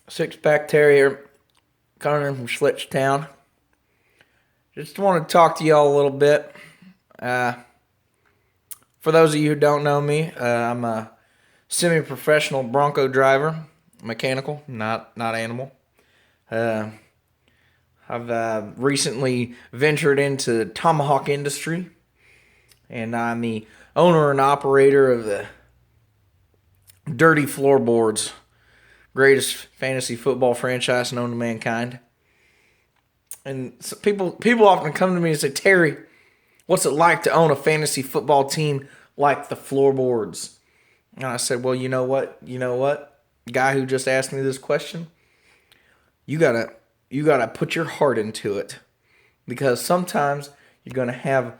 Six-pack terrier coming in from Schlitchtown. Just want to talk to y'all a little bit. For those of you who don't know me, I'm a semi-professional Bronco driver, mechanical, not animal. I've recently ventured into the tomahawk industry, and I'm the owner and operator of the Dirty Floorboards, greatest fantasy football franchise known to mankind. And so people often come to me and say, Terry, what's it like to own a fantasy football team like the Floorboards? And I said, well, you know what? Guy who just asked me this question, you gotta put your heart into it, because sometimes you're gonna have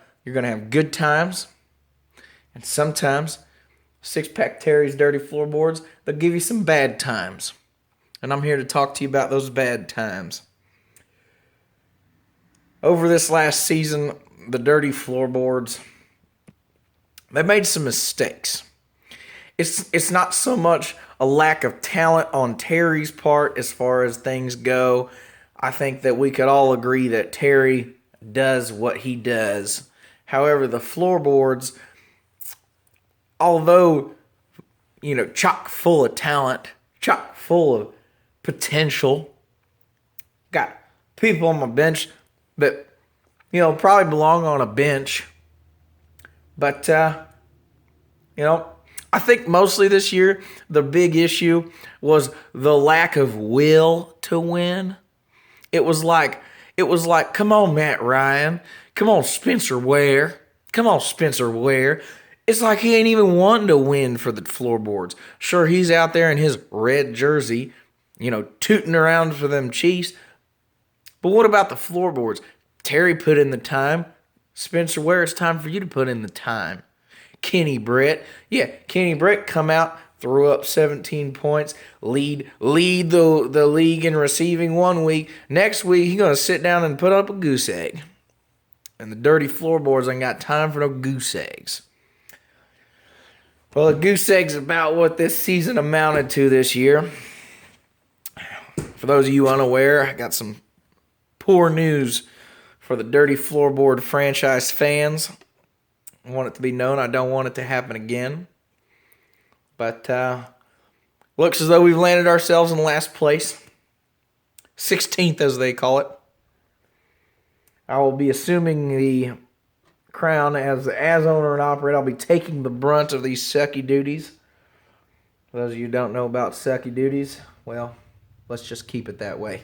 good times, and sometimes Six-Pack Terry's Dirty Floorboards, they'll give you some bad times. And I'm here to talk to you about those bad times. Over this last season, the Dirty Floorboards, they made some mistakes. It's not so much a lack of talent on Terry's part as far as things go. I think that we could all agree that Terry does what he does. However, the Floorboards, although, chock full of talent, chock full of potential, got people on my bench that, probably belong on a bench. But, I think mostly this year, the big issue was the lack of will to win. It was like, come on, Matt Ryan. Come on, Spencer Ware. Come on, Spencer Ware. It's like he ain't even wanting to win for the Floorboards. Sure, he's out there in his red jersey, tooting around for them Chiefs. But what about the Floorboards? Terry put in the time. Spencer Ware, it's time for you to put in the time. Kenny Brett come out, threw up 17 points, lead the league in receiving one week. Next week, he's going to sit down and put up a goose egg. And the Dirty Floorboards ain't got time for no goose eggs. Well, a goose egg's about what this season amounted to this year. For those of you unaware, I got some poor news for the Dirty Floorboard franchise fans. I want it to be known I don't want it to happen again. But looks as though we've landed ourselves in last place. 16th, as they call it. I will be assuming the crown as owner and operator. I'll be taking the brunt of these sucky duties. For those of you who don't know about sucky duties, well, let's just keep it that way.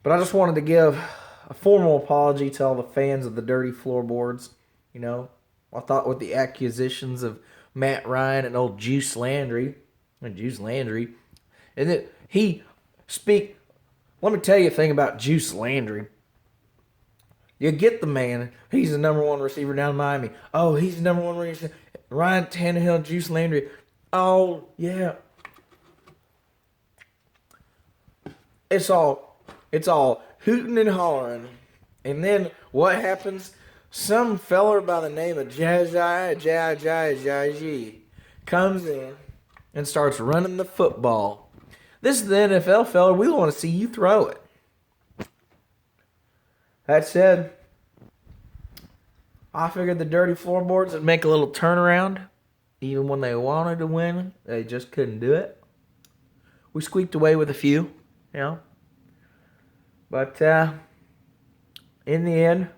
But I just wanted to give a formal apology to all the fans of the Dirty Floorboards. I thought with the accusations of Matt Ryan and old Juice Landry, and that let me tell you a thing about Juice Landry. You get the man, he's the number one receiver down in Miami. Oh, he's the number one receiver. Ryan Tannehill, Juice Landry. Oh, yeah. It's all hooting and hollering. And then what happens? Some feller by the name of Jai comes in and starts running the football. This is the NFL, feller. We want to see you throw it. That said, I figured the Dirty Floorboards would make a little turnaround. Even when they wanted to win, they just couldn't do it. We squeaked away with a few, But in the end,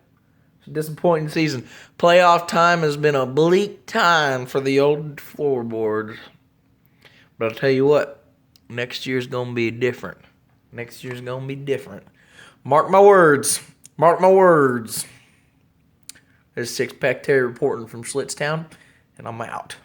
it's a disappointing season. Playoff time has been a bleak time for the old Floorboards. But I'll tell you what, next year's going to be different. Mark my words. This is Six-Pack Terry reporting from Schlitchtown, and I'm out.